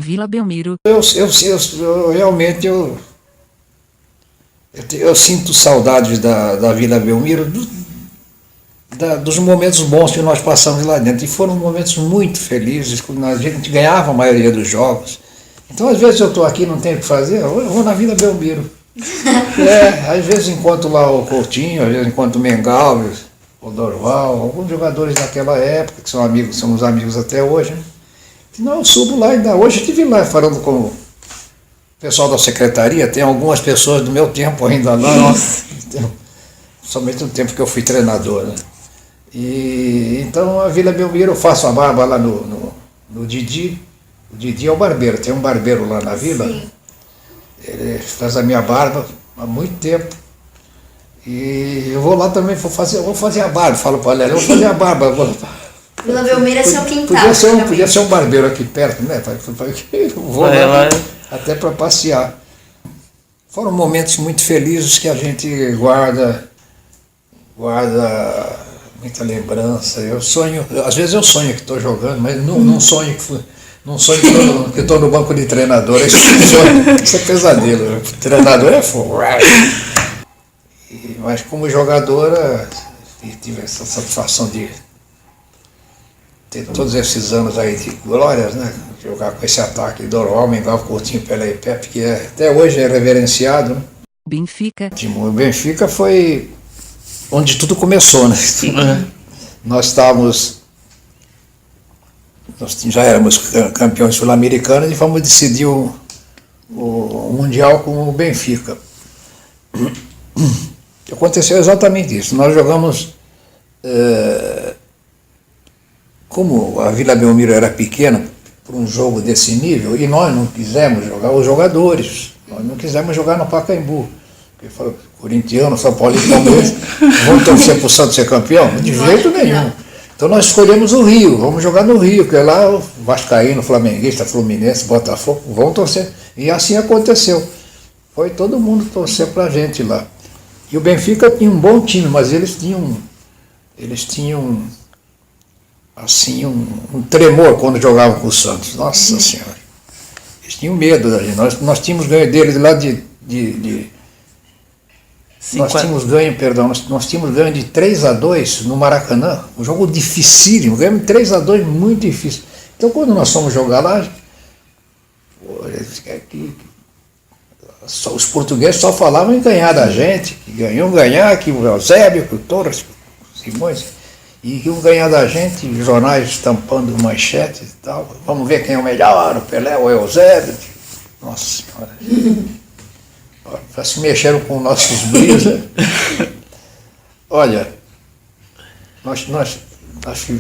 Vila Belmiro. Realmente eu sinto saudades da Vila Belmiro, dos momentos bons que nós passamos lá dentro. E foram momentos muito felizes, quando a gente ganhava a maioria dos jogos. Então, às vezes eu estou aqui e não tenho o que fazer, eu vou na Vila Belmiro. Às vezes encontro lá o Coutinho, às vezes encontro o Mengal, o Dorval, alguns jogadores daquela época, que são amigos, somos amigos até hoje. Né? Não, eu subo lá ainda. Hoje eu estive lá falando com o pessoal da secretaria, tem algumas pessoas do meu tempo ainda lá, somente no tempo que eu fui treinador. Né? E então a Vila Belmiro, eu faço a barba lá no Didi. O Didi é o barbeiro, tem um barbeiro lá na vila. Sim. Ele faz a minha barba há muito tempo. E eu vou lá também, vou fazer a barba, falo para ele, eu vou fazer a barba. Vila Belmiro é seu quintal. Podia ser um barbeiro aqui perto, né? Eu vou lá até para passear. Foram momentos muito felizes que a gente guarda muita lembrança. Eu sonho, às vezes eu sonho que estou jogando, mas não sonho que estou no banco de treinador. Isso é pesadelo. O treinador é fogo. Mas como jogadora, tive essa satisfação de ter todos esses anos aí de glórias, né? Jogar com esse ataque Dorval, Mengal, Coutinho, Pelé e Pepe, que até hoje é reverenciado. Né? Benfica. O Benfica foi onde tudo começou, né? Nós já éramos campeões sul-americanos e fomos decidir o Mundial com o Benfica. Aconteceu exatamente isso. Nós jogamos, como a Vila Belmiro era pequena, para um jogo desse nível, e nós não quisemos jogar, os jogadores, nós não quisemos jogar no Pacaembu. Porque falou, corintiano, São Paulo e Palmeiras, vão torcer para o Santos ser campeão? De jeito nenhum. Então nós escolhemos o Rio, vamos jogar no Rio, que é lá o Vascaíno, Flamenguista, Fluminense, Botafogo, vão torcer. E assim aconteceu. Foi todo mundo torcer para a gente lá. E o Benfica tinha um bom time, mas eles tinham assim, um tremor quando jogavam com o Santos. Nossa Senhora. Eles tinham medo da gente. Nós tínhamos ganho deles lá nós tínhamos ganho de 3-2 no Maracanã, um jogo dificílimo, ganhamos 3-2 muito difícil. Então quando nós fomos jogar lá, os portugueses só falavam em ganhar da gente, que iam ganhar, que o Eusébio, que o Torres, o Simões, e que iam ganhar da gente, jornais estampando manchetes e tal. Vamos ver quem é o melhor, o Pelé ou o Eusébio. Nossa Senhora. Se mexeram com nossos brilhos. Olha, nós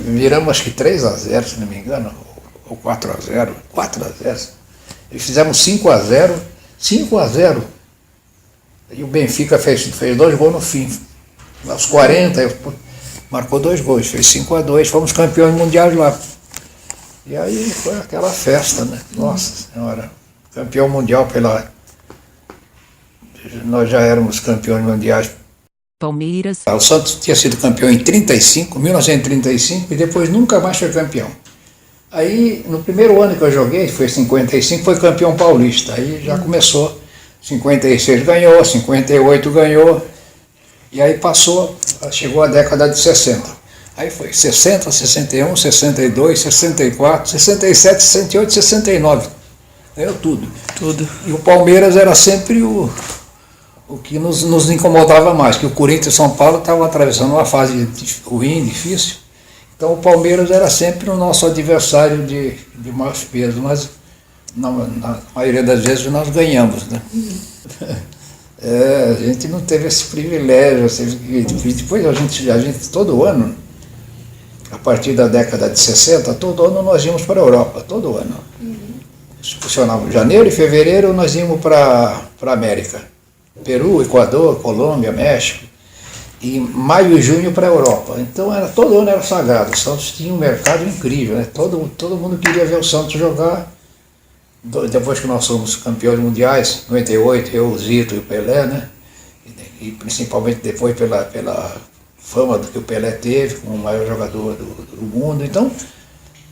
viramos acho que 3-0, se não me engano, ou 4-0. 4-0. E fizemos 5-0. E o Benfica fez 2 gols no fim. Aos 40, marcou 2 gols, fez 5-2, fomos campeões mundiais lá. E aí foi aquela festa, né? Nossa Senhora, campeão mundial nós já éramos campeões mundiais. Palmeiras. O Santos tinha sido campeão em 1935, e depois nunca mais foi campeão. Aí, no primeiro ano que eu joguei, foi 55, foi campeão paulista. Aí já começou, 56 ganhou, 58 ganhou, e aí chegou a década de 60. Aí foi 60, 61, 62, 64, 67, 68, 69. Ganhou tudo. E o Palmeiras era sempre o que nos incomodava mais, que o Corinthians e São Paulo estavam atravessando uma fase ruim, difícil. Então o Palmeiras era sempre o nosso adversário de maior peso, mas na maioria das vezes nós ganhamos. Né? A gente não teve esse privilégio. Depois a gente todo ano, a partir da década de 60, todo ano nós íamos para a Europa, todo ano. Funcionava janeiro e fevereiro, nós íamos para a América. Peru, Equador, Colômbia, México. E maio e junho para a Europa. Então todo ano era sagrado. O Santos tinha um mercado incrível. Né? Todo mundo queria ver o Santos jogar. Depois que nós somos campeões mundiais, 98, eu, o Zito e o Pelé, né? E principalmente depois pela fama que o Pelé teve como o maior jogador do mundo. Então,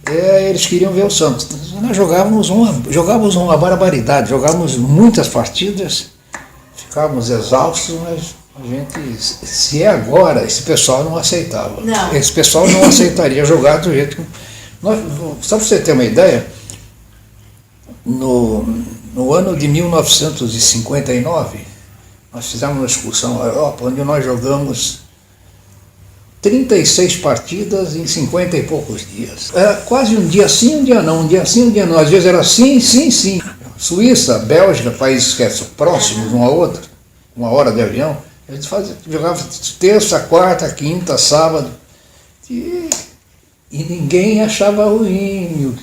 eles queriam ver o Santos. Nós jogávamos uma barbaridade, jogávamos muitas partidas, ficávamos exaustos, mas a gente, se é agora, esse pessoal não aceitava. Não. Esse pessoal não aceitaria jogar do jeito que... Só para você ter uma ideia, no ano de 1959, nós fizemos uma excursão à Europa, onde nós jogamos 36 partidas em 50 e poucos dias. Era quase um dia sim, um dia não, um dia sim, um dia não. Às vezes era sim, sim, sim. Suíça, Bélgica, países que são próximos um ao outro, 1 hora de avião, a gente jogava terça, quarta, quinta, sábado. E ninguém achava ruim.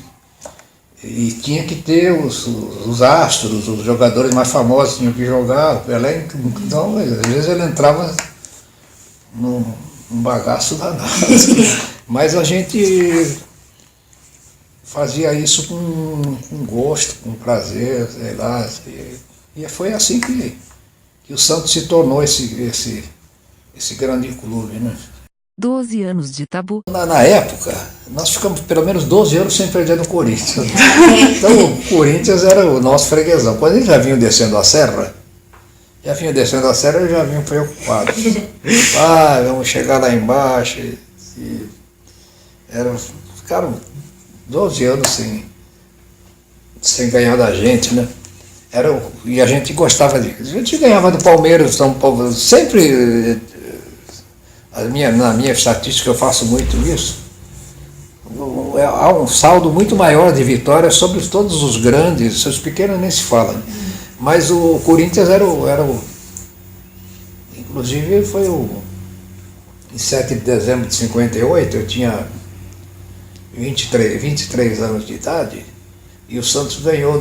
E tinha que ter os astros, os jogadores mais famosos tinham que jogar. O Pelé, então, às vezes ele entrava num bagaço danado. Mas a gente fazia isso com gosto, com prazer, sei lá. E foi assim que o Santos se tornou esse grande clube, né? 12 anos de tabu. Na época, nós ficamos pelo menos 12 anos sem perder no Corinthians. Então o Corinthians era o nosso freguesão. Quando eles já vinham descendo a serra, eu já vinha preocupado. Vamos chegar lá embaixo. Ficaram 12 anos sem ganhar da gente, né? E a gente gostava A gente ganhava do Palmeiras, São Paulo, sempre. Na minha estatística eu faço muito isso. Há um saldo muito maior de vitórias sobre todos os grandes, os pequenos nem se fala. Mas o Corinthians era o inclusive em 7 de dezembro de 58, eu tinha 23 anos de idade, e o Santos ganhou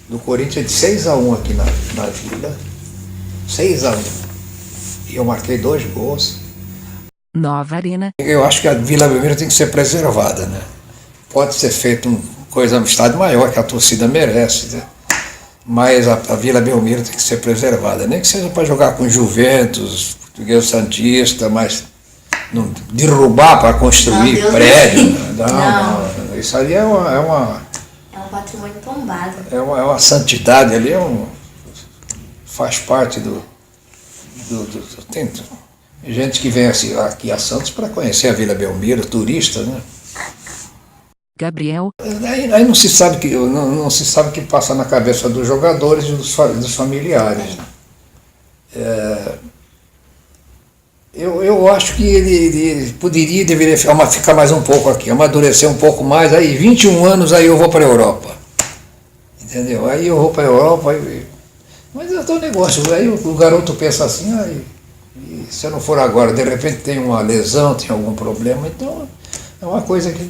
do Corinthians de 6-1 aqui na Vila. 6-1. E eu marquei 2 gols. Nova Arena. Eu acho que a Vila Belmiro tem que ser preservada, né? Pode ser feito uma coisa no estádio maior, que a torcida merece, né? Mas a Vila Belmiro tem que ser preservada, nem que seja para jogar com Juventus, Português Santista, mas não derrubar para construir prédio. Não. Isso ali é um patrimônio tombado. É uma santidade ali, faz parte tem gente que vem aqui a Santos para conhecer a Vila Belmiro, turista, né? Gabriel. Aí não se sabe o que passa na cabeça dos jogadores e dos familiares. Eu acho que ele deveria ficar mais um pouco aqui, amadurecer um pouco mais. Aí 21 anos, aí eu vou para a Europa. Entendeu? Aí eu vou para a Europa. Mas é teu negócio. Aí o garoto pensa assim, e se eu não for agora, de repente tem uma lesão, tem algum problema. Então é uma coisa que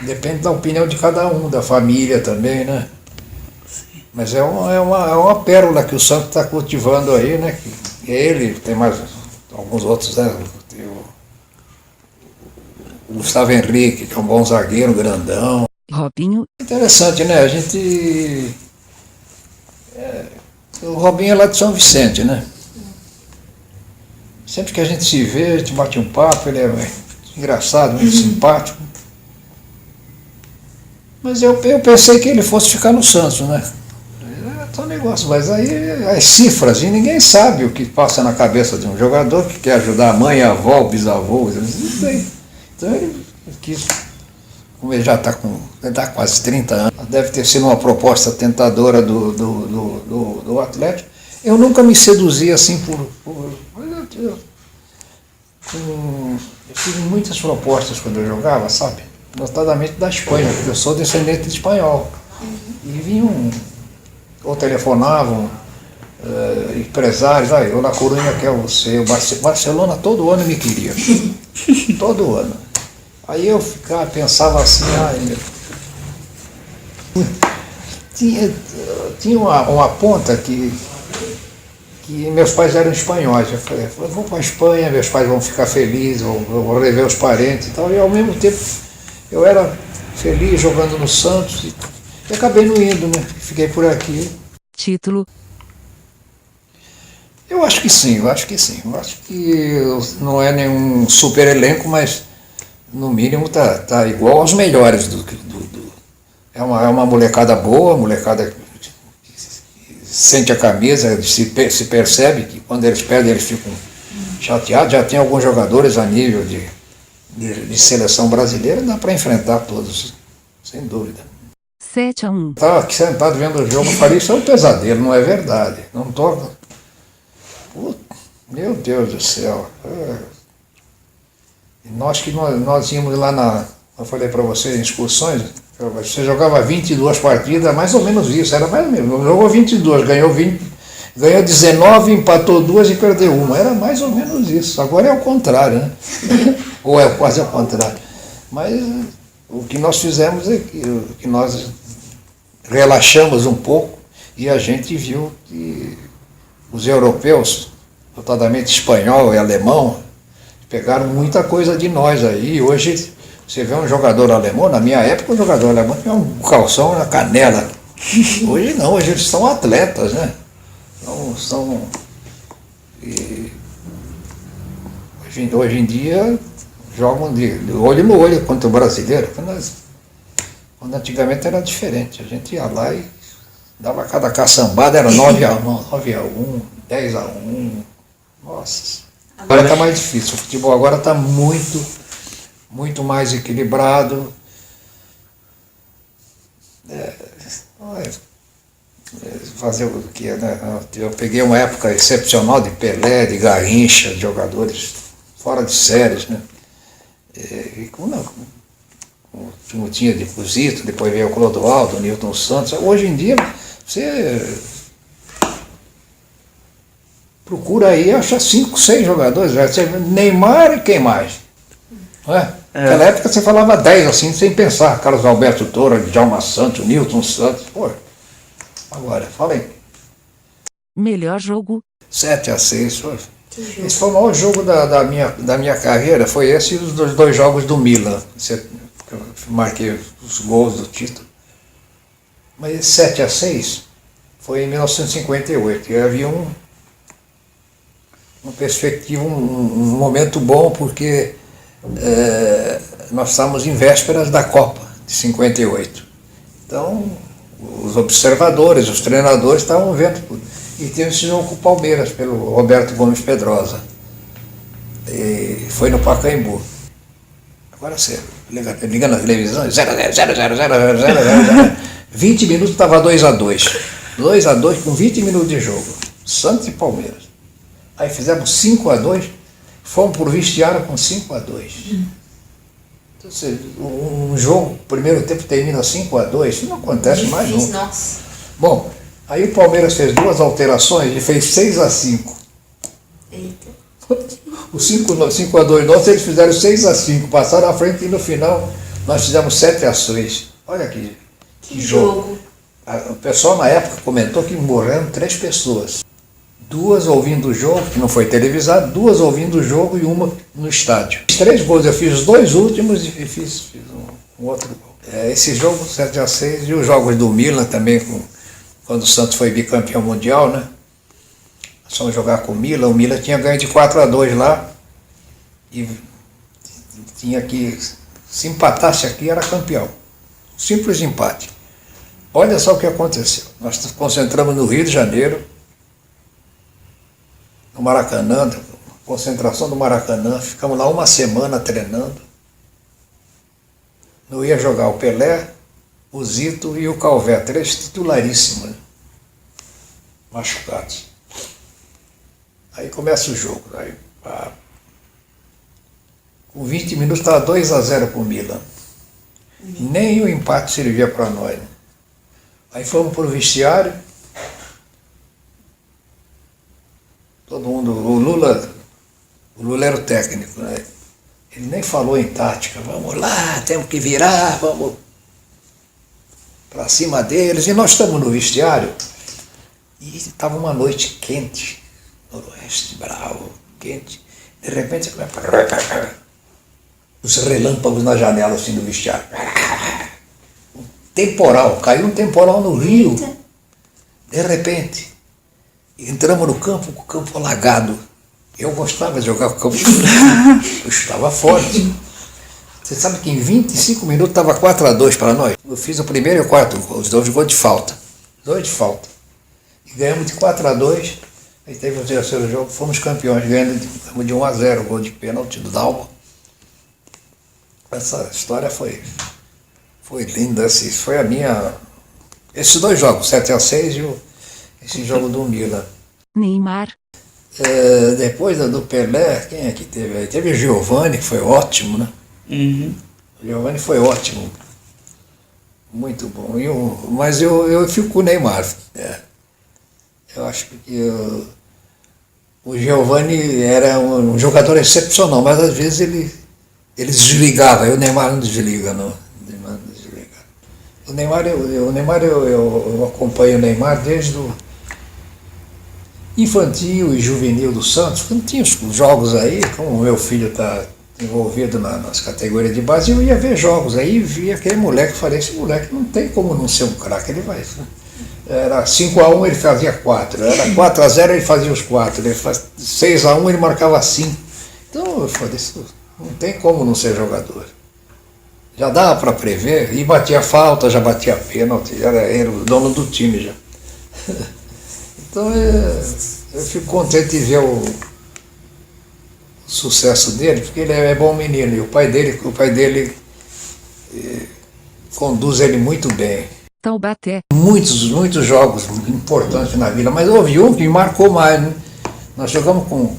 depende da opinião de cada um, da família também, né? Sim. Mas é uma pérola que o Santos está cultivando aí, né? Ele, tem mais alguns outros, né? Tem o Gustavo Henrique, que é um bom zagueiro, grandão. Robinho. Interessante, né? O Robinho é lá de São Vicente, né? Sempre que a gente se vê, a gente bate um papo, ele é engraçado, muito simpático. Mas eu pensei que ele fosse ficar no Santos, né? É um negócio, mas aí as cifras, e ninguém sabe o que passa na cabeça de um jogador que quer ajudar a mãe, a avó, o bisavô. Então ele quis, como ele já está quase 30 anos, deve ter sido uma proposta tentadora do Atlético. Eu nunca me seduzi assim eu tive muitas propostas quando eu jogava, sabe? Notadamente da Espanha, porque eu sou descendente de espanhol. E vinham, ou telefonavam, empresários, eu na Corunha quero você, o Barcelona todo ano me queria. Todo ano. Aí eu pensava assim, tinha uma ponta que meus pais eram espanhóis. Eu falei, vou para a Espanha, meus pais vão ficar felizes, vou rever os parentes e tal. E ao mesmo tempo eu era feliz jogando no Santos e acabei não indo, né? Fiquei por aqui. Título. Eu acho que sim. Eu acho que não é nenhum super elenco, mas no mínimo tá igual aos melhores é uma molecada boa, molecada que sente a camisa, se percebe que quando eles perdem eles ficam chateados. Já tem alguns jogadores a nível de seleção brasileira, dá para enfrentar todos, sem dúvida. 7-1. Estava aqui sentado vendo o jogo, eu falei, isso é um pesadelo, não é verdade. Não tô. Meu Deus do céu. Nós íamos lá eu falei para você, em excursões, você jogava 22 partidas, mais ou menos isso, era mais ou menos. Jogou 22, ganhou 20, ganhou 19, empatou 2 e perdeu 1. Era mais ou menos isso. Agora é o contrário, né? Ou é quase ao contrário. Mas o que nós fizemos é que nós relaxamos um pouco e a gente viu que os europeus, notadamente espanhol e alemão, pegaram muita coisa de nós aí. Hoje você vê um jogador alemão, na minha época o jogador alemão tinha um calção na canela. Hoje não, hoje eles são atletas, né? Hoje em dia jogam de olho no olho contra o brasileiro. Quando antigamente era diferente, a gente ia lá e dava cada caçambada, era 9-1, 9-1, 10-1. Nossa. Agora está mais difícil, o futebol agora está muito mais equilibrado. Fazer o que, né? Eu peguei uma época excepcional de Pelé, de Garrincha, de jogadores fora de séries, né? E como tinha de Cusito, depois veio o Clodoaldo, o Newton Santos. Hoje em dia você procura aí, acha 5, 6 jogadores, Neymar e quem mais? Não é? Naquela época você falava 10 assim, sem pensar. Carlos Alberto Toro, Djalma Santos, Newton Santos. Pô, agora, fala aí. Melhor jogo. 7-6. Esse foi o maior jogo da minha carreira, foi esse e os 2 jogos do Milan. Eu marquei os gols do título. Mas esse 7-6 foi em 1958. E havia uma perspectiva, um momento bom, porque nós estávamos em vésperas da Copa de 58. Então, os observadores, os treinadores estavam vendo tudo. E teve esse jogo com o Palmeiras, pelo Roberto Gomes Pedrosa. E foi no Pacaembu. Agora você liga na televisão, 0-0, 0-0, 0-0, 0-0. 20 minutos estava 2-2. 2-2 com 20 minutos de jogo. Santos e Palmeiras. Aí fizemos 5-2, fomos por vestiário com 5-2. Então, um jogo, primeiro tempo termina 5-2, isso não acontece mais nunca. Nossa. Bom, aí o Palmeiras fez 2 alterações e fez 6-5. Eita. O 5-2 nosso, eles fizeram 6-5, passaram à frente e no final nós fizemos 7-6. Olha que jogo. O pessoal na época comentou que morreram 3 pessoas. 2 ouvindo o jogo, que não foi televisado, 2 ouvindo o jogo e 1 no estádio. 3 gols, eu fiz os 2 últimos e fiz um outro gol. Esse jogo, 7-6, e os jogos do Milan também, quando o Santos foi bicampeão mundial, né? Nós fomos jogar com o Milan tinha ganho de 4-2 lá, e tinha que, se empatasse aqui, era campeão. Simples empate. Olha só o que aconteceu. Nós nos concentramos no Rio de Janeiro, no Maracanã, concentração do Maracanã, ficamos lá uma semana treinando. Não ia jogar o Pelé, o Zito e o Calvé, 3 titularíssimos, né? Machucados. Aí começa o jogo. Aí, com 20 minutos estava 2-0 para o Milan. Nem o empate servia para nós. Né? Aí fomos para o vestiário. Todo mundo, o Lula era o técnico, né? Ele nem falou em tática, vamos lá, temos que virar, vamos para cima deles. E nós estamos no vestiário e estava uma noite quente, noroeste, bravo, quente. De repente, os relâmpagos na janela assim do vestiário. Um temporal, caiu um temporal no Rio. De repente. Entramos no campo, com o campo alagado. Eu gostava de jogar com o campo. Eu estava forte. Você sabe que em 25 minutos estava 4-2 para nós? Eu fiz o primeiro e o quarto gol, os dois gols de falta. Dois de falta. E ganhamos de 4-2. Aí teve o terceiro jogo, fomos campeões, ganhando de 1-0, gol de pênalti do Dalma. Essa história foi linda, assim, foi a minha... Esses dois jogos, 7-6 e esse jogo do Milan. Neymar, Depois do Pelé, quem é que teve aí? Teve o Giovani, que foi ótimo, né? Uhum. O Giovani foi ótimo. Muito bom. Mas eu fico com o Neymar. Eu acho que o Giovani era um jogador excepcional, mas às vezes ele desligava. E o Neymar não desliga, não. O Neymar, eu acompanho o Neymar desde o infantil e juvenil do Santos, quando tinha os jogos aí, como o meu filho está envolvido nas categorias de base, eu ia ver jogos aí e via aquele moleque, falei, esse moleque não tem como não ser um craque, ele vai. Era 5-1, ele fazia 4, era 4-0, ele fazia os 4, ele fazia 6-1, ele marcava 5. Então eu falei, isso não tem como não ser jogador. Já dava para prever, e batia falta, já batia pênalti, era o dono do time já. Então eu fico contente de ver o sucesso dele, porque ele é bom menino, e o pai dele conduz ele muito bem. Taubaté, Muitos jogos importantes na Vila, mas houve um que me marcou mais, né? Nós jogamos com...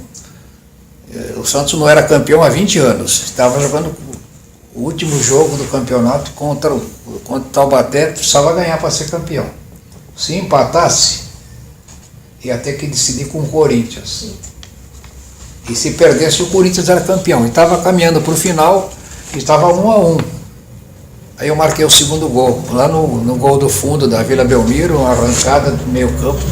O Santos não era campeão há 20 anos, estava jogando o último jogo do campeonato contra o Taubaté, precisava ganhar para ser campeão. Se empatasse, ia ter que decidir com o Corinthians. E se perdesse, o Corinthians era campeão. E estava caminhando para o final, e estava 1-1. Aí eu marquei o segundo gol, lá no gol do fundo da Vila Belmiro, uma arrancada do meio campo.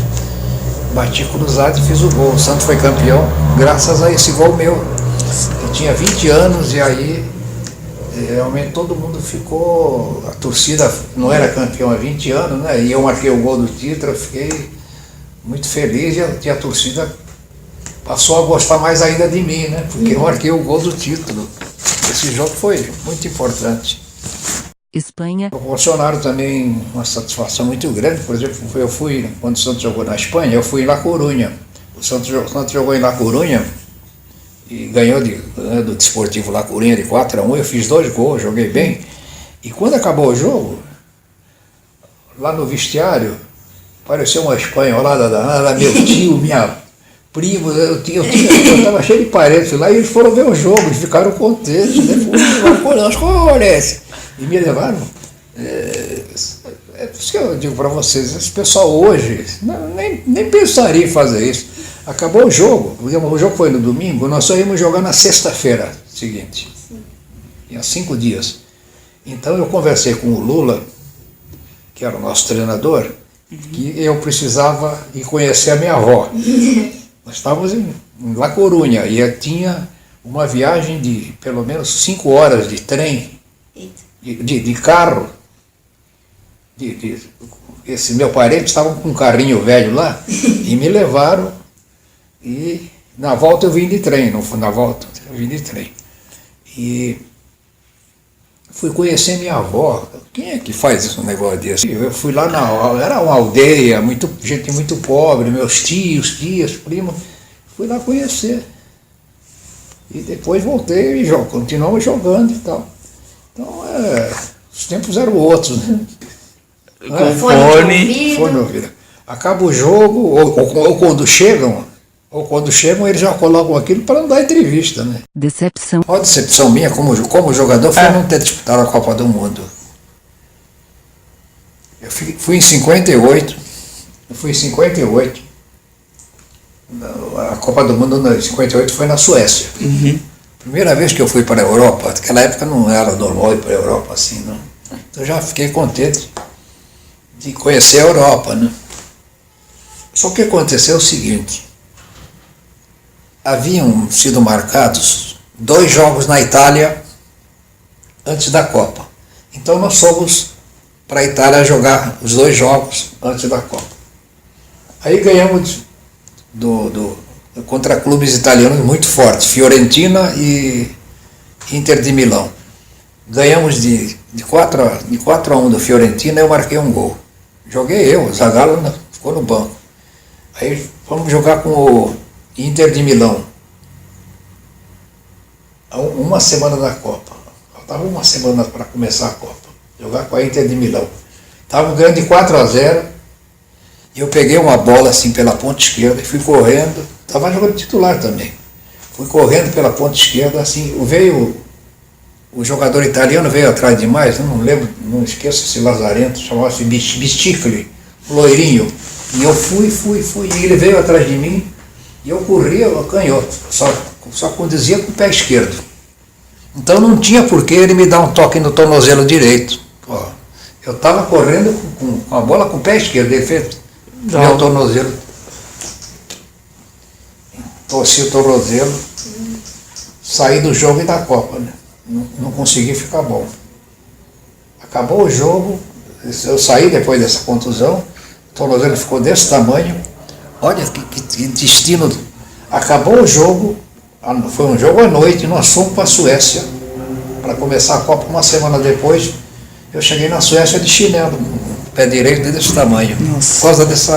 Bati cruzado e fiz o gol. O Santos foi campeão graças a esse gol meu. Eu tinha 20 anos e aí realmente todo mundo ficou... A torcida não era campeão há 20 anos, né? E eu marquei o gol do título, eu fiquei muito feliz e a torcida passou a gostar mais ainda de mim, né? Porque eu marquei o gol do título. Esse jogo foi muito importante. Espanha, Proporcionaram também uma satisfação muito grande. Por exemplo, eu fui, quando o Santos jogou na Espanha, eu fui em La Coruña. O Santos jogou em La Coruña e ganhou do Desportivo La Coruña de 4-1. Eu fiz 2 gols, joguei bem. E quando acabou o jogo, lá no vestiário, apareceu uma espanholada danada, meu tio, minha prima, eu estava cheio de parentes lá e eles foram ver o jogo, eles ficaram contentes. Depois, e me levaram. É isso que eu digo para vocês, esse pessoal hoje nem pensaria em fazer isso. Acabou o jogo, o jogo foi no domingo, nós só íamos jogar na sexta-feira seguinte, há 5 dias. Então eu conversei com o Lula, que era o nosso treinador, que eu precisava ir conhecer a minha avó. Nós estávamos em La Coruña e tinha uma viagem de pelo menos 5 horas de trem, de carro. Esse meu parente estava com um carrinho velho lá e me levaram e na volta eu vim de trem, na volta eu vim de trem. E fui conhecer minha avó. Quem é que faz esse negócio desse? Eu fui lá era uma aldeia, gente muito pobre, meus tios, tias, primos. Fui lá conhecer. E depois voltei e continuamos jogando e tal. Então, os tempos eram outros, né? Fone no ouvido. Acaba o jogo, ou quando chegam, eles já colocam aquilo para não dar entrevista, né? decepção, A decepção minha como jogador foi não ter disputado a Copa do Mundo. Eu fui em 58. A Copa do Mundo em 58 foi na Suécia. Primeira vez que eu fui para a Europa, naquela época não era normal ir para a Europa assim, não. Então já fiquei contente de conhecer a Europa, né? Só que aconteceu o seguinte: haviam sido marcados 2 jogos na Itália antes da Copa. Então nós fomos para a Itália jogar os 2 jogos antes da Copa. Aí ganhamos contra clubes italianos muito fortes, Fiorentina e Inter de Milão. ganhamos de 4-1 do Fiorentina, eu marquei um gol. Joguei eu, o Zagallo ficou no banco. Aí fomos jogar com o Inter de Milão. Uma semana da Copa. Faltava uma semana para começar a Copa. Jogar com a Inter de Milão. Estava ganhando de 4-0. E eu peguei uma bola assim pela ponta esquerda e fui correndo. Estava jogando titular também. Fui correndo pela ponta esquerda, assim, veio o jogador italiano veio atrás de mais, eu não lembro, não esqueço esse lazarento, chamava-se Bisticoli, loirinho. E eu fui, e ele veio atrás de mim, e eu corria canhoto, só conduzia com o pé esquerdo. Então não tinha por que ele me dar um toque no tornozelo direito. Pô, eu estava correndo com a bola com o pé esquerdo, ele fez meu tornozelo. Torci o tornozelo, saí do jogo e da Copa, né? Não consegui ficar bom. Acabou o jogo, eu saí depois dessa contusão, o tornozelo ficou desse tamanho. Olha que destino. Acabou o jogo, foi um jogo à noite, nós fomos para a Suécia para começar a Copa. Uma semana depois, eu cheguei na Suécia de chinelo, pé direito desse tamanho. Nossa. Por causa desse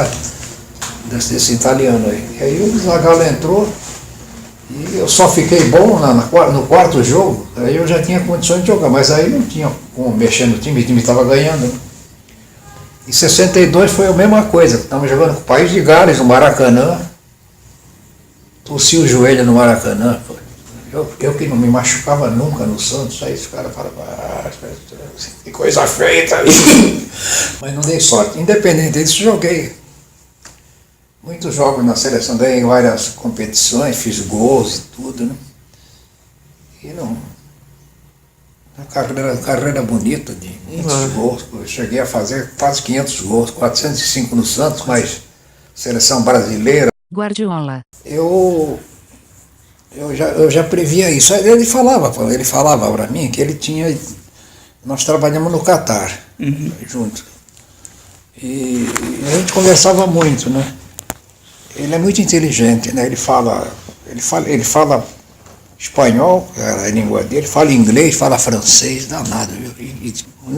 italiano aí. E aí o Zagallo entrou e eu só fiquei bom no quarto jogo, aí eu já tinha condições de jogar, mas aí não tinha como mexer no time, o time estava ganhando. Né? Em 62 foi a mesma coisa, estávamos jogando com o País de Gales, no Maracanã, torci o joelho no Maracanã, eu que não me machucava nunca no Santos, aí os caras falavam, que coisa feita, mas não dei sorte, independente disso joguei. Muitos jogos na seleção, ganhei várias competições, fiz gols e tudo, né? E não. Uma carreira bonita de muitos gols. Eu cheguei a fazer quase 500 gols, 405 no Santos, mas seleção brasileira. Guardiola. Eu já previa isso. Ele falava para mim que ele tinha. Nós trabalhamos no Catar, juntos. E a gente conversava muito, né? Ele é muito inteligente, né? Ele fala espanhol, era a língua dele, fala inglês, fala francês, danado, viu?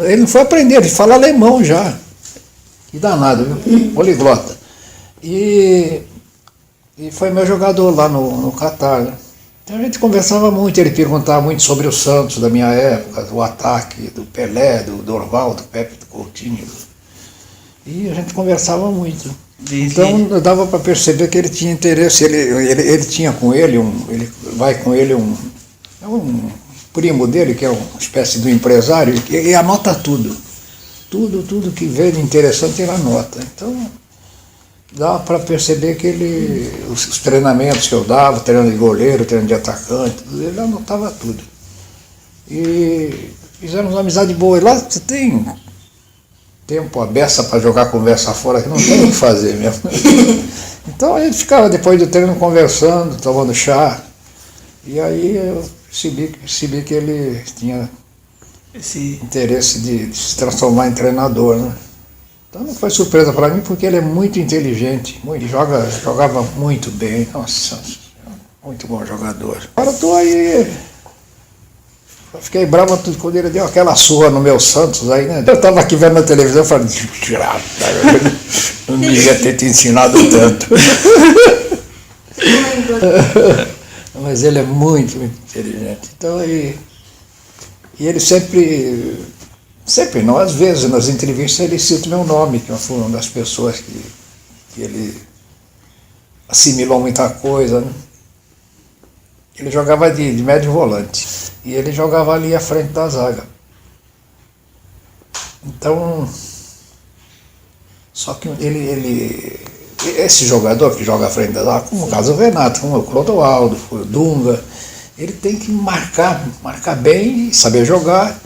Ele não foi aprender, ele fala alemão já. Que danado, viu? Poliglota. E foi meu jogador lá no Catar, né? Então a gente conversava muito, ele perguntava muito sobre o Santos da minha época, o ataque do Pelé, do Dorval, do Pepe, do Coutinho. E a gente conversava muito. Então dava para perceber que ele tinha interesse, ele tinha com ele um primo dele, que é uma espécie de um empresário, e anota tudo que vê de interessante ele anota. Então dava para perceber que os treinamentos que eu dava, treino de goleiro, treino de atacante, ele anotava tudo. E fizemos uma amizade boa. E lá você tem tempo a beça para jogar conversa fora, que não tem o que fazer mesmo. Então a gente ficava depois do treino conversando, tomando chá. E aí eu percebi que ele tinha esse interesse de se transformar em treinador, né? Então não foi surpresa para mim, porque ele é muito inteligente, jogava muito bem. Nossa, muito bom jogador. Agora estou aí. Eu fiquei bravo quando ele deu aquela surra no meu Santos aí, né? Eu estava aqui vendo na televisão e falei, não devia ter te ensinado tanto. Mas ele é muito, muito inteligente. Então, e ele sempre não, às vezes nas entrevistas ele cita o meu nome, que foi uma das pessoas que ele assimilou muita coisa, né? Ele jogava de médio volante. E ele jogava ali à frente da zaga. Então, só que esse jogador que joga à frente da zaga, como o caso do Renato, como o Clodoaldo, o Dunga, ele tem que marcar bem, saber jogar.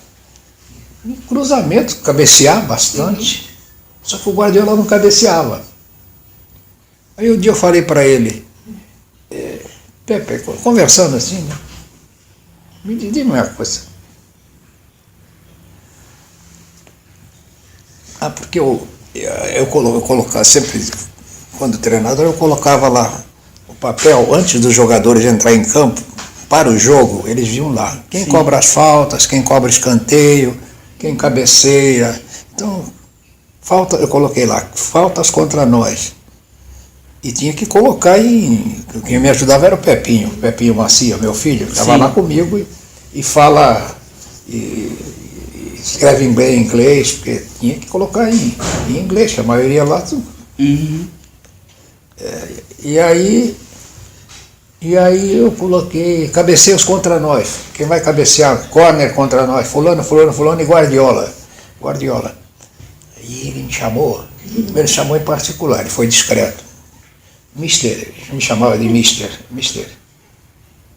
Em cruzamento, cabecear bastante. Só que o Guardiola não cabeceava. Aí um dia eu falei para ele, Pepe, conversando assim, né? Me diz uma coisa. Porque eu colocava sempre, quando treinador, eu colocava lá o papel, antes dos jogadores entrar em campo, para o jogo, eles viam lá. Quem cobra as faltas, quem cobra escanteio, quem cabeceia. Então, falta, eu coloquei lá, faltas contra nós. E tinha que colocar em... Quem me ajudava era o Pepinho Macia, meu filho, que estava lá comigo e fala... E escreve em inglês, porque tinha que colocar em inglês, que a maioria lá... E aí eu coloquei cabeceios contra nós. Quem vai cabecear? Corner contra nós. Fulano e Guardiola. E ele me chamou em particular, ele foi discreto. Mister, ele me chamava de Mister.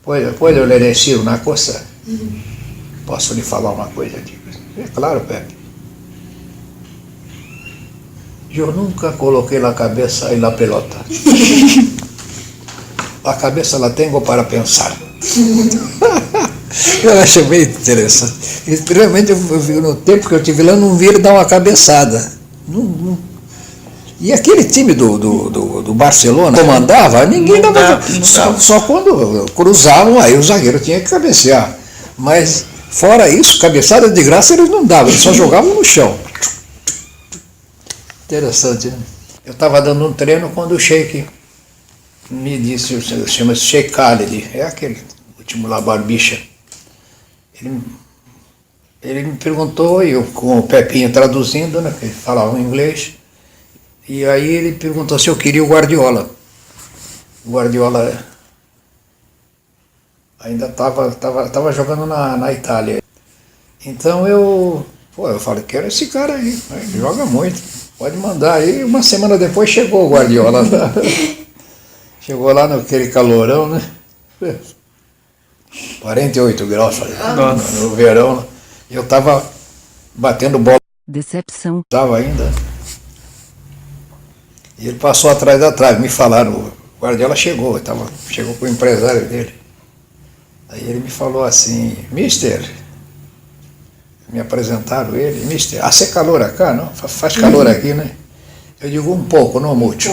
¿Puedo le decir una cosa? Posso lhe falar uma coisa? É claro, Pepe. Eu nunca coloquei a cabeça na pelota. A cabeça la tengo para pensar. Eu acho bem interessante. E, realmente, no tempo que eu estive lá, não vi ele dar uma cabeçada. E aquele time do Barcelona comandava, ninguém dava. Só quando cruzavam, aí o zagueiro tinha que cabecear. Mas, fora isso, cabeçada de graça eles não davam, eles só jogavam no chão. Interessante, né? Eu estava dando um treino quando o Sheik me disse, chama-se Sheik Khalid, é aquele último lá, barbicha. Ele me perguntou, e eu com o Pepinho traduzindo, né, que ele falava inglês, e aí ele perguntou se eu queria o Guardiola. O Guardiola ainda estava jogando na Itália. Então eu falei, quero esse cara aí, ele joga muito, pode mandar aí. Uma semana depois chegou o Guardiola. Chegou lá naquele calorão, né? 48 graus no verão. E eu estava batendo bola. Decepção. Estava ainda. E ele passou atrás da trave. Me falaram, o Guardiola chegou com o empresário dele. Aí ele me falou assim, Mister, me apresentaram ele, Mister, hace calor acá, não? Faz calor aqui, né? Eu digo, um pouco, não muito.